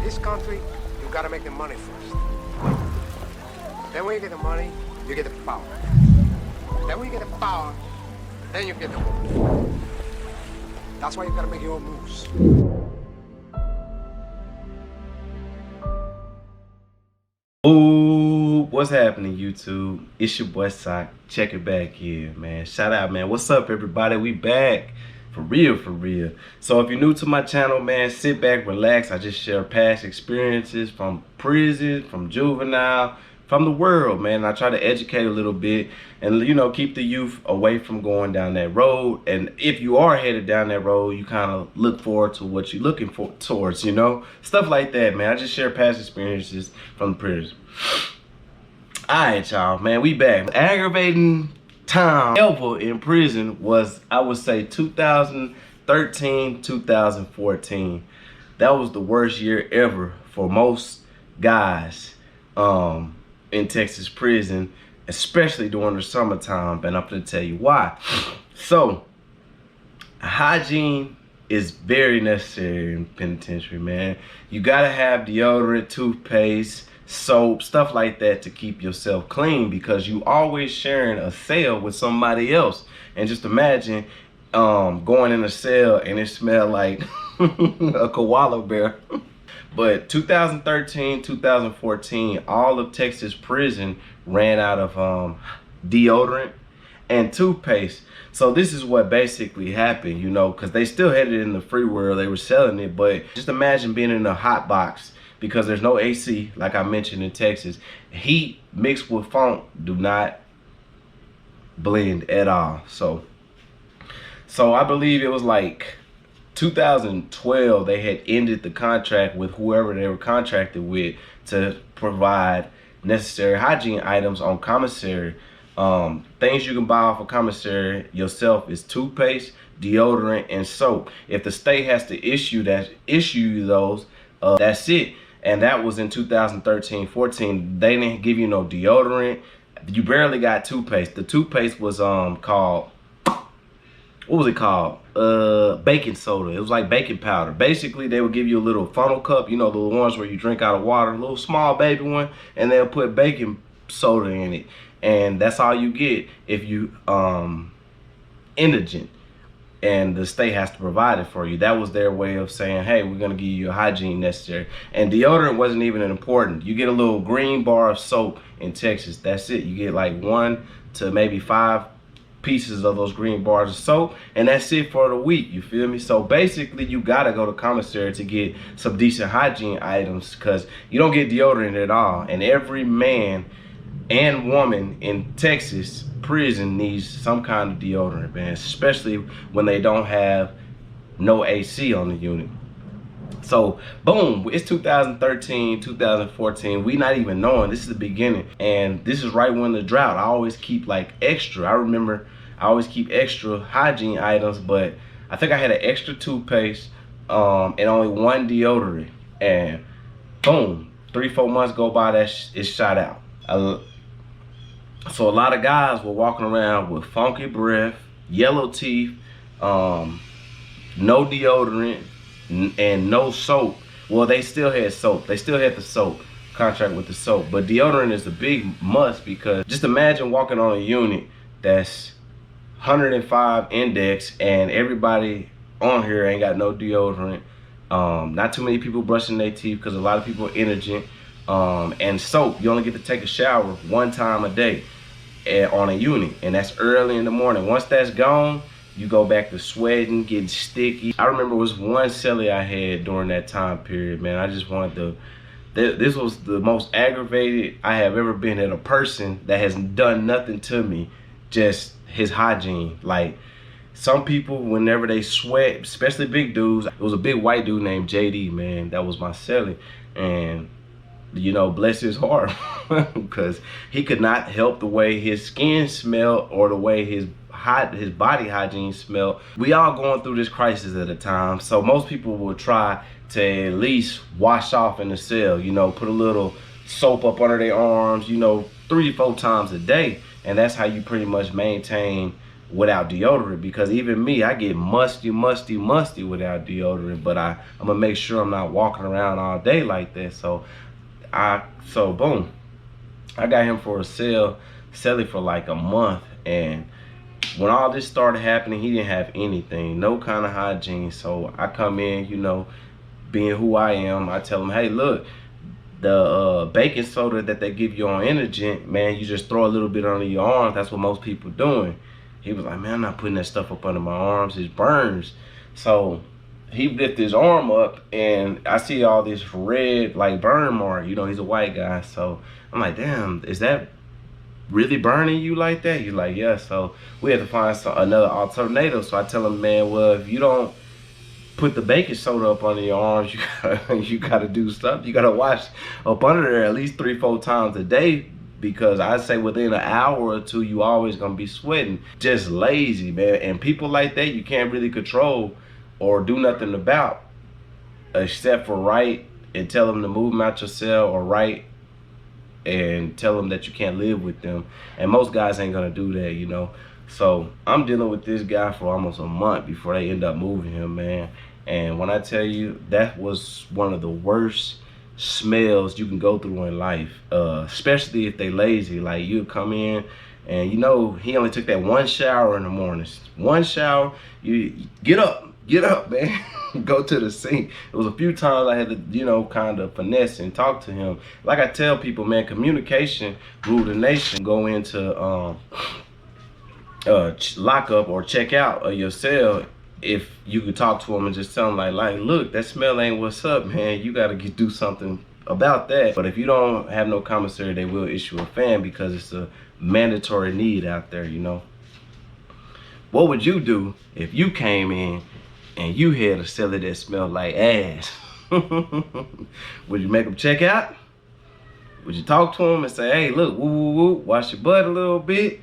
This country, you gotta make the money first. Then when you get the money, you get the power. Then when you get the power, then you get the wealth. That's why you gotta make your own moves. Ooh, what's happening, YouTube? It's your boy Sock. Check it back here, man. Shout out, man. What's up, everybody? We back. For real, for real. So if you're new to my channel, man, sit back, relax. I just share past experiences from prison, from juvenile, from the world, man. I try to educate a little bit and, you know, keep the youth away from going down that road. And if you are headed down that road, you kind of look forward to what you're looking towards, you know? Stuff like that, man. I just share past experiences from the prison. All right, y'all, man, we back. Aggravating time ever in prison was, I would say, 2013, 2014. That was the worst year ever for most guys in Texas prison, especially during the summertime, and I'm gonna tell you why. So, hygiene is very necessary in penitentiary, man. You gotta have deodorant, toothpaste, soap, stuff like that to keep yourself clean, because you always sharing a cell with somebody else. And just imagine going in a cell and it smelled like a koala bear. But 2013, 2014, all of Texas prison ran out of deodorant and toothpaste. So this is what basically happened, you know, because they still had it in the free world. They were selling it, but just imagine being in a hot box, because there's no AC, like I mentioned in Texas. Heat mixed with funk do not blend at all. So I believe it was like 2012 they had ended the contract with whoever they were contracted with to provide necessary hygiene items on commissary. Things you can buy off of commissary yourself is toothpaste, deodorant, and soap. If the state has to issue you those, that's it. And that was in 2013-14. They didn't give you no deodorant. You barely got toothpaste. The toothpaste was called, what was it called? Baking soda. It was like baking powder. Basically, they would give you a little funnel cup, you know, the ones where you drink out of water, a little small baby one, and they'll put baking soda in it. And that's all you get if you indigent, and the state has to provide it for you. That was their way of saying, hey, we're gonna give you a hygiene necessary. And deodorant wasn't even important. You get a little green bar of soap in Texas, that's it. You get like 1 to maybe 5 pieces of those green bars of soap, and that's it for the week, you feel me? So basically, you gotta go to commissary to get some decent hygiene items, because you don't get deodorant at all. And every man and woman in Texas prison needs some kind of deodorant, man, especially when they don't have no AC on the unit. So boom, it's 2013, 2014. We not even knowing, this is the beginning, and this is right when the drought. I always keep like extra. I remember I always keep extra hygiene items, but I think I had an extra toothpaste and only 1 deodorant, and boom, 3-4 months go by, that it's shot out. So a lot of guys were walking around with funky breath, yellow teeth, no deodorant, and no soap. Well, they still had soap. They still had the soap, contract with the soap. But deodorant is a big must, because just imagine walking on a unit that's 105 index and everybody on here ain't got no deodorant. Not too many people brushing their teeth, because a lot of people are indigent. And soap, you only get to take a shower 1 time a day on a unit, and that's early in the morning. Once that's gone, you go back to sweating, getting sticky. I remember it was one cellie I had during that time period, man. I just wanted to, this was the most aggravated I have ever been at a person that has done nothing to me, just his hygiene. Like, some people, whenever they sweat, especially big dudes, it was a big white dude named JD, man. That was my cellie, and you know, bless his heart, because he could not help the way his skin smelled or the way his body hygiene smelled. We all going through this crisis at a time, so most people will try to at least wash off in the cell, you know, put a little soap up under their arms, you know, 3 to 4 times a day, and that's how you pretty much maintain without deodorant, because even me, I get musty without deodorant. But I'm gonna make sure I'm not walking around all day like that. So boom, I got him for a sell it for like a month. And when all this started happening, he didn't have anything, no kind of hygiene. So I come in, you know, being who I am, I tell him, hey, look, the baking soda that they give you on Energent, man, you just throw a little bit under your arms. That's what most people doing. He was like, man, I'm not putting that stuff up under my arms. It burns. So he lifted his arm up, and I see all this red, like, burn mark. You know, he's a white guy. So I'm like, damn, is that really burning you like that? He's like, yeah. So we had to find another alternative. So I tell him, man, well, if you don't put the baking soda up under your arms, you gotta do stuff. You gotta wash up under there at least 3-4 times a day, because I say within an hour or two, you always gonna be sweating. Just lazy, man. And people like that, you can't really control or do nothing about, except for write and tell them to move them out your cell, or write and tell them that you can't live with them. And most guys ain't gonna do that, you know. So I'm dealing with this guy for almost a month before they end up moving him, man. And when I tell you, that was one of the worst smells you can go through in life, especially if they lazy. Like, you come in and, you know, he only took that one shower in the mornings. One shower, you get up, man. Go to the sink. It was a few times I had to, you know, kind of finesse and talk to him. Like I tell people, man, communication rule the nation. Go into lock up or check out of your cell, if you could talk to them and just tell them like, look, that smell ain't what's up, man. You gotta do something about that. But if you don't have no commissary, they will issue a fan, because it's a mandatory need out there, you know. What would you do if you came in and you had a cellar that smelled like ass? Would you make them check out? Would you talk to them and say, hey, look, woo, woo, woo, wash your butt a little bit?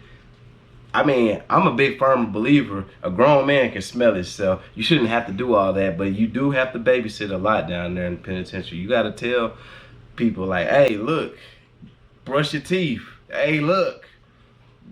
I mean, I'm a big firm believer a grown man can smell himself. You shouldn't have to do all that, but you do have to babysit a lot down there in the penitentiary. You got to tell people like, hey, look, brush your teeth. Hey, look,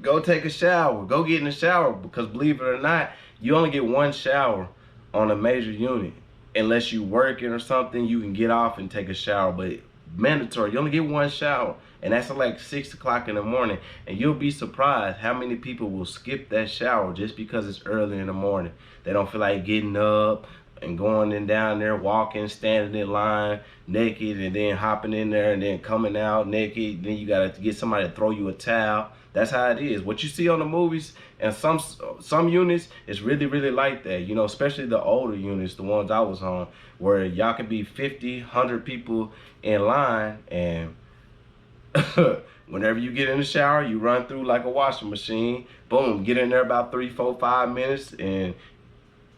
go take a shower. Go get in the shower, because believe it or not, you only get one shower on a major unit. Unless you working or something, you can get off and take a shower, but mandatory, you only get one shower. And that's at like 6 o'clock in the morning. And you'll be surprised how many people will skip that shower just because it's early in the morning. They don't feel like getting up and going in down there, walking, standing in line naked, and then hopping in there and then coming out naked. Then you gotta get somebody to throw you a towel. That's how it is. What you see on the movies and some units is really, really like that. You know, especially the older units, the ones I was on, where y'all can be 50, 100 people in line, and whenever you get in the shower, you run through like a washing machine. Boom, get in there about 3, 4, 5 minutes and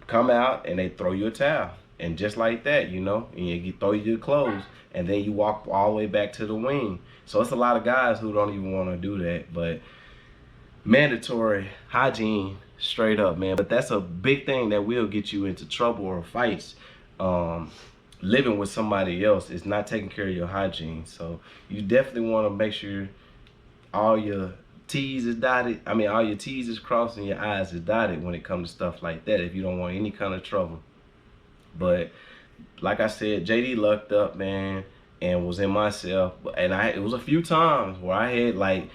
come out, and they throw you a towel. And just like that, you know, and you throw you your clothes, and then you walk all the way back to the wing. So it's a lot of guys who don't even want to do that. But mandatory hygiene, straight up, man. But that's a big thing that will get you into trouble or fights. Living with somebody else is not taking care of your hygiene. So you definitely want to make sure all your T's is dotted. I mean, all your T's is crossed and your I's is dotted when it comes to stuff like that, if you don't want any kind of trouble. But like I said, JD lucked up, man, and was in my cell. And it was a few times where I had like,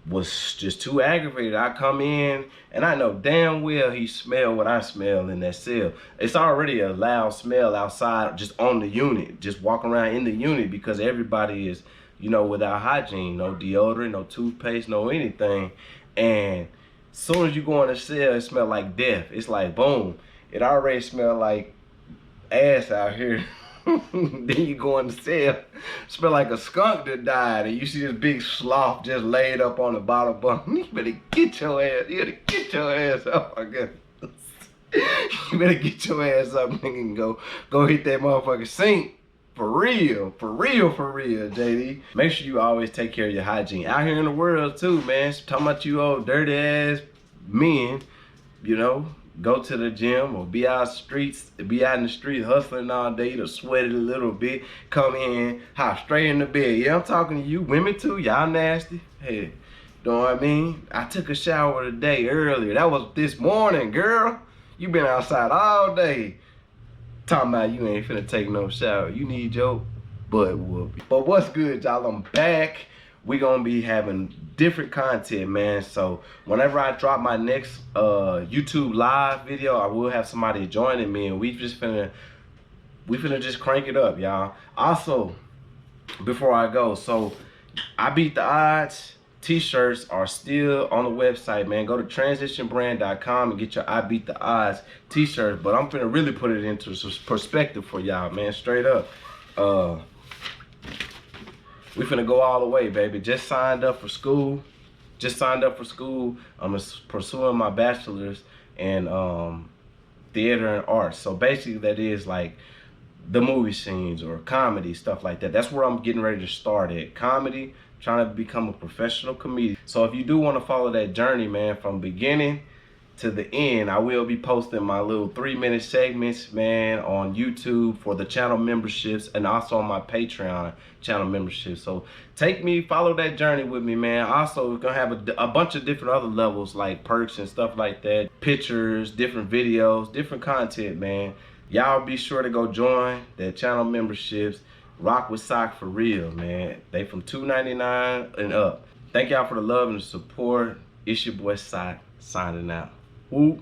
was just too aggravated. I come in and I know damn well he smelled what I smell in that cell. It's already a loud smell outside, just on the unit, just walking around in the unit, because everybody is, you know, without hygiene, no deodorant, no toothpaste, no anything. And as soon as you go in the cell, it smells like death. It's like, boom, it already smelled like ass out here. Then you go in the cell, smell like a skunk that died, and you see this big sloth just laid up on the bottom bunk. You better get your ass, up, I guess. You better get your ass up, nigga, and go hit that motherfucking sink. For real, JD. Make sure you always take care of your hygiene. Out here in the world too, man. Talking about you old dirty ass men, you know. Go to the gym or be out in the streets hustling all day to sweat it a little bit. Come in, hop straight in the bed. Yeah, I'm talking to you, women too. Y'all nasty. Hey, Know what I mean? I took a shower today earlier. That was this morning, girl. You been outside all day. Talking about you ain't finna take no shower. You need your butt whooping. But what's good, y'all? I'm back. We gonna be having different content, man. So whenever I drop my next YouTube live video, I will have somebody joining me, and we finna just crank it up, y'all. Also, before I go, so I beat the odds. T-shirts are still on the website, man. Go to transitionbrand.com and get your I Beat the Odds t-shirt. But I'm finna really put it into some perspective for y'all, man. Straight up. We finna go all the way, baby. Just signed up for school. I'm pursuing my bachelor's in theater and arts. So basically that is like the movie scenes or comedy, stuff like that. That's where I'm getting ready to start at. Comedy, trying to become a professional comedian. So if you do want to follow that journey, man, from beginning to the end, I will be posting my little 3-minute segments, man, on YouTube for the channel memberships and also on my Patreon channel membership. So follow that journey with me, man. Also, we're gonna have a bunch of different other levels like perks and stuff like that, pictures, different videos, different content, man. Y'all be sure to go join that channel memberships. Rock with Sock for real, man. They from $2.99 and up. Thank y'all for the love and the support. It's your boy Sock signing out. Whoop.